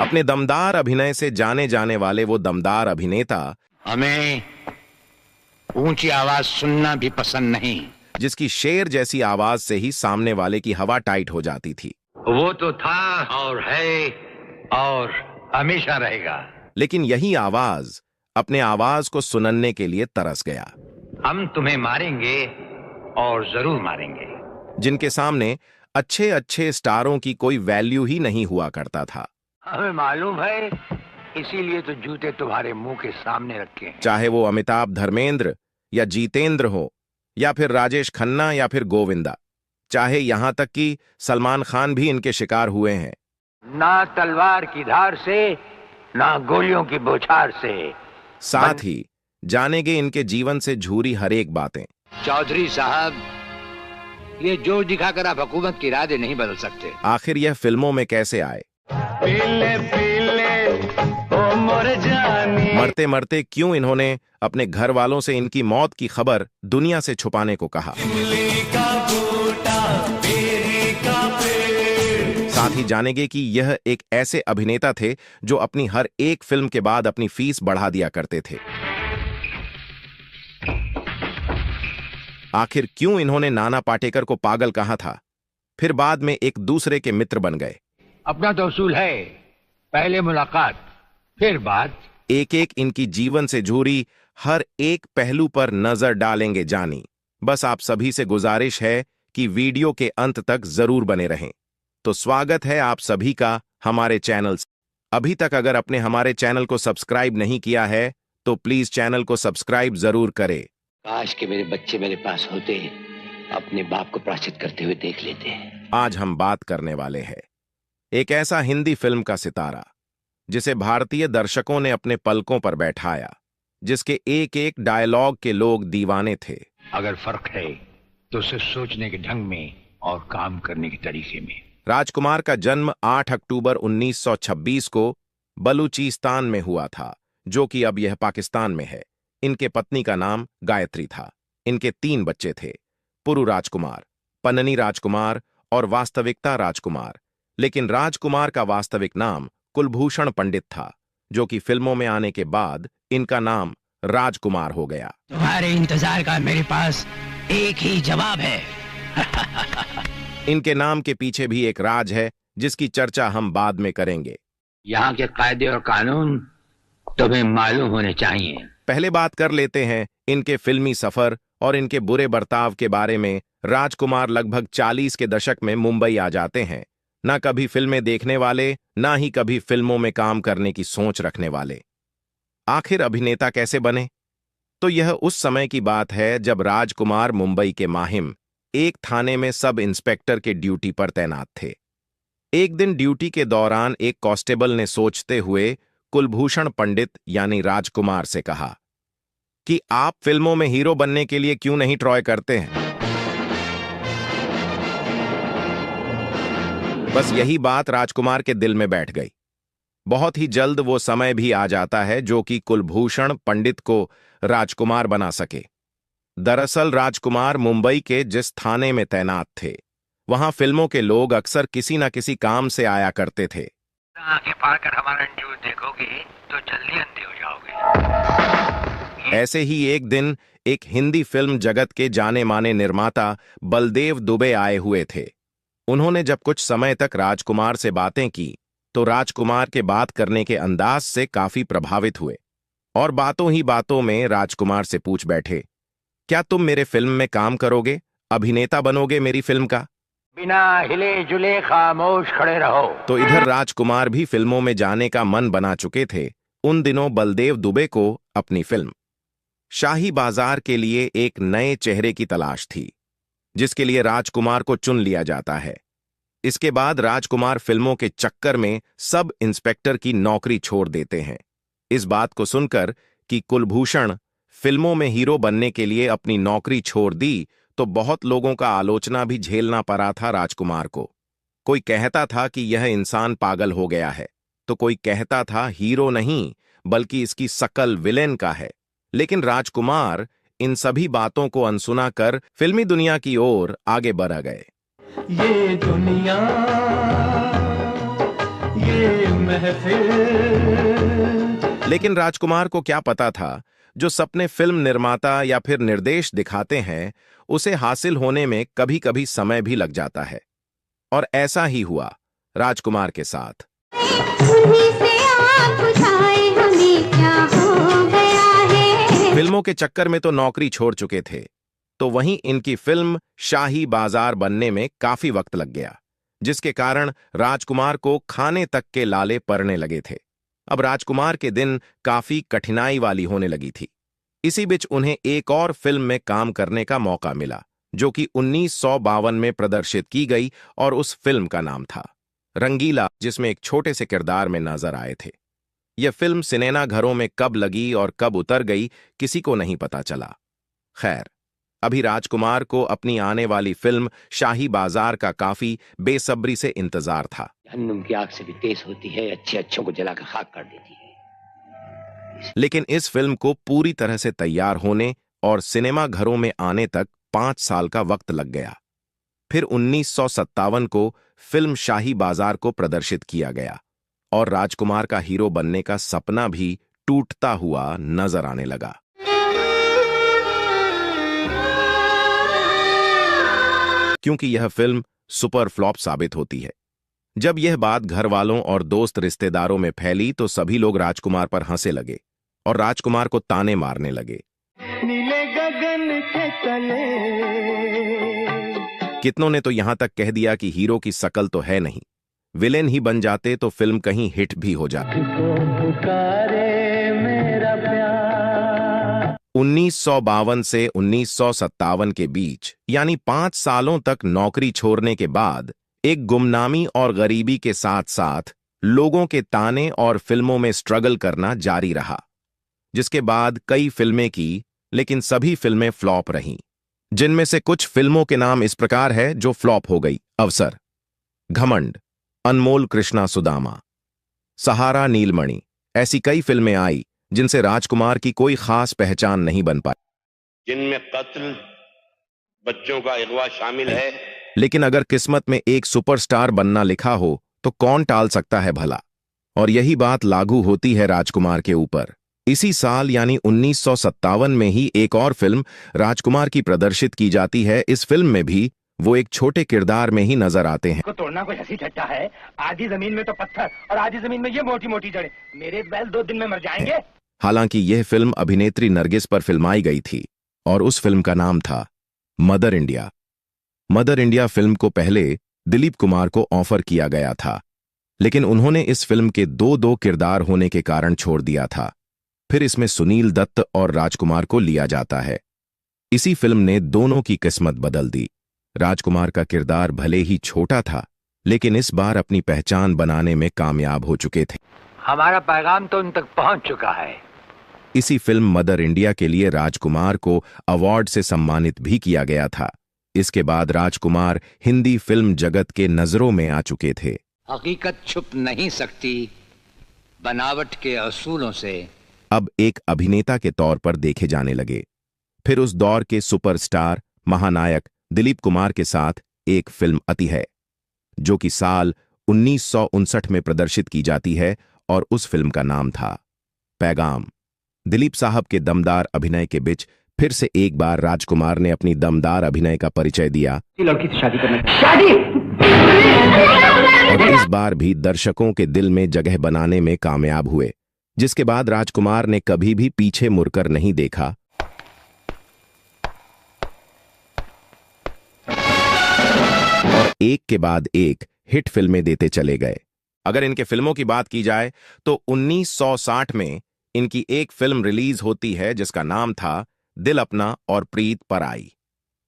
अपने दमदार अभिनय से जाने जाने वाले वो दमदार अभिनेता, हमें ऊंची आवाज सुनना भी पसंद नहीं, जिसकी शेर जैसी आवाज से ही सामने वाले की हवा टाइट हो जाती थी। वो तो था और है और हमेशा रहेगा। लेकिन यही आवाज अपने आवाज को सुनने के लिए तरस गया। हम तुम्हें मारेंगे और जरूर मारेंगे। जिनके सामने अच्छे अच्छे स्टारों की कोई वैल्यू ही नहीं हुआ करता था। हमें मालूम है, इसीलिए तो जूते तुम्हारे मुंह के सामने रखे हैं। चाहे वो अमिताभ धर्मेंद्र या जीतेंद्र हो, या फिर राजेश खन्ना या फिर गोविंदा, चाहे यहां तक कि सलमान खान भी इनके शिकार हुए हैं। ना तलवार की धार से, ना गोलियों की बौछार से। साथ ही जानेंगे इनके जीवन से झूरी हर एक बातें। चौधरी साहब, ये जोर दिखाकर आप हुकूमत की इरादे नहीं बदल सकते। आखिर यह फिल्मों में कैसे आए? पीले पीले ओ मोर जानी। मरते मरते क्यों इन्होंने अपने घर वालों से इनकी मौत की खबर दुनिया से छुपाने को कहा? साथ ही जानेंगे कि यह एक ऐसे अभिनेता थे जो अपनी हर एक फिल्म के बाद अपनी फीस बढ़ा दिया करते थे। आखिर क्यों इन्होंने नाना पाटेकर को पागल कहा था, फिर बाद में एक दूसरे के मित्र बन गए। अपना तो उसूल है, पहले मुलाकात फिर बात। एक एक इनकी जीवन से जुड़ी हर एक पहलू पर नजर डालेंगे जानी। बस आप सभी से गुजारिश है कि वीडियो के अंत तक जरूर बने रहें। तो स्वागत है आप सभी का हमारे चैनल से। अभी तक अगर आपने हमारे चैनल को सब्सक्राइब नहीं किया है तो प्लीज चैनल को सब्सक्राइब जरूर करें। काश के मेरे बच्चे मेरे पास होते, अपने बाप को प्राश्चित करते हुए देख लेते। आज हम बात करने वाले हैं एक ऐसा हिंदी फिल्म का सितारा जिसे भारतीय दर्शकों ने अपने पलकों पर बैठाया, जिसके एक एक डायलॉग के लोग दीवाने थे। अगर फर्क है तो सिर्फ सोचने के ढंग में और काम करने के तरीके में। राजकुमार का जन्म 8 अक्टूबर 1926 को बलूचिस्तान में हुआ था, जो कि अब यह पाकिस्तान में है। इनके पत्नी का नाम गायत्री था। इनके 3 बच्चे थे, पुरु राजकुमार, पन्ननी राजकुमार और वास्तविकता राजकुमार। लेकिन राजकुमार का वास्तविक नाम कुलभूषण पंडित था, जो कि फिल्मों में आने के बाद इनका नाम राजकुमार हो गया। तुम्हारे इंतजार का मेरे पास एक ही जवाब है। इनके नाम के पीछे भी एक राज है, जिसकी चर्चा हम बाद में करेंगे। यहाँ के कायदे और कानून तुम्हें मालूम होने चाहिए। पहले बात कर लेते हैं इनके फिल्मी सफर और इनके बुरे बर्ताव के बारे में। राजकुमार लगभग 40 के दशक में मुंबई आ जाते हैं। ना कभी फिल्में देखने वाले, ना ही कभी फिल्मों में काम करने की सोच रखने वाले। आखिर अभिनेता कैसे बने? तो यह उस समय की बात है जब राजकुमार मुंबई के माहिम एक थाने में सब इंस्पेक्टर के ड्यूटी पर तैनात थे। एक दिन ड्यूटी के दौरान एक कांस्टेबल ने सोचते हुए कुलभूषण पंडित यानी राजकुमार से कहा कि आप फिल्मों में हीरो बनने के लिए क्यों नहीं ट्राई करते हैं? बस यही बात राजकुमार के दिल में बैठ गई। बहुत ही जल्द वो समय भी आ जाता है जो कि कुलभूषण पंडित को राजकुमार बना सके। दरअसल राजकुमार मुंबई के जिस थाने में तैनात थे, वहां फिल्मों के लोग अक्सर किसी न किसी काम से आया करते थे। आंखें फाड़ कर हमारा न्यूज़ देखोगे तो जल्दी अंधे हो जाओगे। ऐसे ही एक दिन एक हिंदी फिल्म जगत के जाने माने निर्माता बलदेव दुबे आए हुए थे। उन्होंने जब कुछ समय तक राजकुमार से बातें की तो राजकुमार के बात करने के अंदाज से काफी प्रभावित हुए और बातों ही बातों में राजकुमार से पूछ बैठे, क्या तुम मेरे फिल्म में काम करोगे? अभिनेता बनोगे मेरी फिल्म का? बिना हिले जुले खामोश खड़े रहो। तो इधर राजकुमार भी फिल्मों में जाने का मन बना चुके थे। उन दिनों बलदेव दुबे को अपनी फिल्म शाही बाजार के लिए एक नए चेहरे की तलाश थी, जिसके लिए राजकुमार को चुन लिया जाता है। इसके बाद राजकुमार फिल्मों के चक्कर में सब इंस्पेक्टर की नौकरी छोड़ देते हैं। इस बात को सुनकर कि कुलभूषण फिल्मों में हीरो बनने के लिए अपनी नौकरी छोड़ दी, तो बहुत लोगों का आलोचना भी झेलना पड़ा था राजकुमार को। कोई कहता था कि यह इंसान पागल हो गया है, तो कोई कहता था हीरो नहीं बल्कि इसकी शकल विलेन का है। लेकिन राजकुमार इन सभी बातों को अनसुना कर फिल्मी दुनिया की ओर आगे बढ़ गए। ये दुनिया ये ये महफिल। लेकिन राजकुमार को क्या पता था, जो सपने फिल्म निर्माता या फिर निर्देश दिखाते हैं उसे हासिल होने में कभी कभी समय भी लग जाता है। और ऐसा ही हुआ राजकुमार के साथ। फिल्मों के चक्कर में तो नौकरी छोड़ चुके थे, तो वहीं इनकी फिल्म शाही बाजार बनने में काफी वक्त लग गया, जिसके कारण राजकुमार को खाने तक के लाले पड़ने लगे थे। अब राजकुमार के दिन काफी कठिनाई वाली होने लगी थी। इसी बीच उन्हें एक और फिल्म में काम करने का मौका मिला, जो कि 1952 में प्रदर्शित की गई, और उस फिल्म का नाम था रंगीला, जिसमें एक छोटे से किरदार में नजर आए थे। यह फिल्म सिनेमा घरों में कब लगी और कब उतर गई किसी को नहीं पता चला। खैर, अभी राजकुमार को अपनी आने वाली फिल्म शाही बाजार का काफी बेसब्री से इंतजार था। जहन्नुम की आग से भी तेज होती है, अच्छे अच्छों को जलाकर खाक कर देती है। लेकिन इस फिल्म को पूरी तरह से तैयार होने और सिनेमा घरों में आने तक 5 साल का वक्त लग गया। फिर 1957 को फिल्म शाही बाजार को प्रदर्शित किया गया और राजकुमार का हीरो बनने का सपना भी टूटता हुआ नजर आने लगा। क्योंकि यह फिल्म सुपर फ्लॉप साबित होती है। जब यह बात घर वालों और दोस्त रिश्तेदारों में फैली तो सभी लोग राजकुमार पर हंसे लगे और राजकुमार को ताने मारने लगे। नीले गगन के तले। कितनों ने तो यहां तक कह दिया कि हीरो की शकल तो है नहीं, विलेन ही बन जाते तो फिल्म कहीं हिट भी हो जाती। 1952 से 1957 के बीच, यानी 5 सालों तक नौकरी छोड़ने के बाद एक गुमनामी और गरीबी के साथ साथ लोगों के ताने और फिल्मों में स्ट्रगल करना जारी रहा, जिसके बाद कई फिल्में की, लेकिन सभी फिल्में फ्लॉप रहीं। जिनमें से कुछ फिल्मों के नाम इस प्रकार है जो फ्लॉप हो गई: अवसर, घमंड, अनमोल कृष्णा सुदामा, सहारा, नीलमणि। ऐसी कई फिल्में आई जिनसे राजकुमार की कोई खास पहचान नहीं बन पाई, जिनमें कत्ल, बच्चों का अगवा शामिल है। लेकिन अगर किस्मत में एक सुपरस्टार बनना लिखा हो तो कौन टाल सकता है भला। और यही बात लागू होती है राजकुमार के ऊपर। इसी साल यानी 1957 में ही एक और फिल्म राजकुमार की प्रदर्शित की जाती है। इस फिल्म में भी वो एक छोटे किरदार में ही नजर आते हैं। को तोड़ना कोई हंसी ठट्टा है? आधी जमीन में तो पत्थर और आधी जमीन में ये मोटी मोटी जड़ें। मेरे बैल 2 दिन में मर जाएंगे। हालांकि यह फिल्म अभिनेत्री नरगिस पर फिल्माई गई थी और उस फिल्म का नाम था mother India. Mother India film को पहले दिलीप कुमार को ऑफर किया गया था, लेकिन उन्होंने इस फिल्म के दो किरदार होने के कारण छोड़ दिया था। फिर इसमें सुनील दत्त और राजकुमार को लिया जाता है। इसी फिल्म ने दोनों की किस्मत बदल दी। राजकुमार का किरदार भले ही छोटा था, लेकिन इस बार अपनी पहचान बनाने में कामयाब हो चुके थे। हमारा पैगाम तो उन तक पहुंच चुका है। इसी फिल्म मदर इंडिया के लिए राजकुमार को अवार्ड से सम्मानित भी किया गया था। इसके बाद राजकुमार हिंदी फिल्म जगत के नजरों में आ चुके थे। हकीकत छुप नहीं सकती बनावट के असूलों से। अब एक अभिनेता के तौर पर देखे जाने लगे। फिर उस दौर के सुपरस्टार महानायक दिलीप कुमार के साथ एक फिल्म आती है, जो कि साल 1959 में प्रदर्शित की जाती है और उस फिल्म का नाम था पैगाम। दिलीप साहब के दमदार अभिनय के बीच फिर से एक बार राजकुमार ने अपनी दमदार अभिनय का परिचय दिया। लड़की से शादी करना। शादी! और इस बार भी दर्शकों के दिल में जगह बनाने में कामयाब हुए, जिसके बाद राजकुमार ने कभी भी पीछे मुड़कर नहीं देखा और एक के बाद एक हिट फिल्में देते चले गए। अगर इनके फिल्मों की बात की जाए तो 1960 में इनकी एक फिल्म रिलीज होती है जिसका नाम था दिल अपना और प्रीत पराई।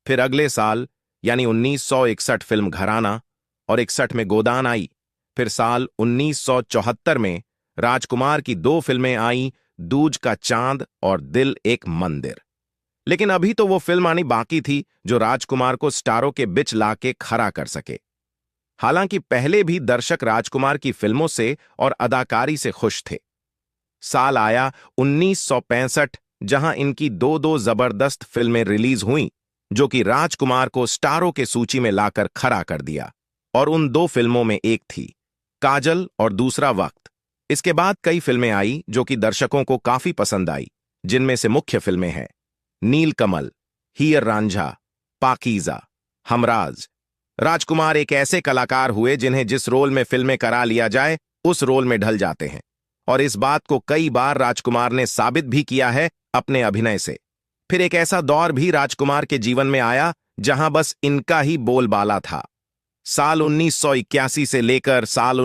फिर अगले साल यानी 1961 फिल्म घराना और 61 में गोदान आई। फिर साल 1974 में राजकुमार की 2 फिल्में आई, दूज का चांद और दिल एक मंदिर। लेकिन अभी तो वो फिल्म आनी बाकी थी जो राजकुमार को स्टारों के बीच लाके खड़ा कर सके। हालांकि पहले भी दर्शक राजकुमार की फिल्मों से और अदाकारी से खुश थे। साल आया 1965 जहां इनकी 2 जबरदस्त फिल्में रिलीज हुईं, जो कि राजकुमार को स्टारों के सूची में लाकर खड़ा कर दिया। और उन 2 फिल्मों में एक थी काजल और दूसरा वक्त। इसके बाद कई फिल्में आई जो कि दर्शकों को काफी पसंद आई, जिनमें से मुख्य फिल्में हैं नीलकमल, हीर रांझा, पाकीज़ा, हमराज। राजकुमार एक ऐसे कलाकार हुए जिन्हें जिस रोल में फिल्में करा लिया जाए उस रोल में ढल जाते हैं, और इस बात को कई बार राजकुमार ने साबित भी किया है अपने अभिनय से। फिर एक ऐसा दौर भी राजकुमार के जीवन में आया जहां बस इनका ही बोलबाला था। साल 1981 से लेकर साल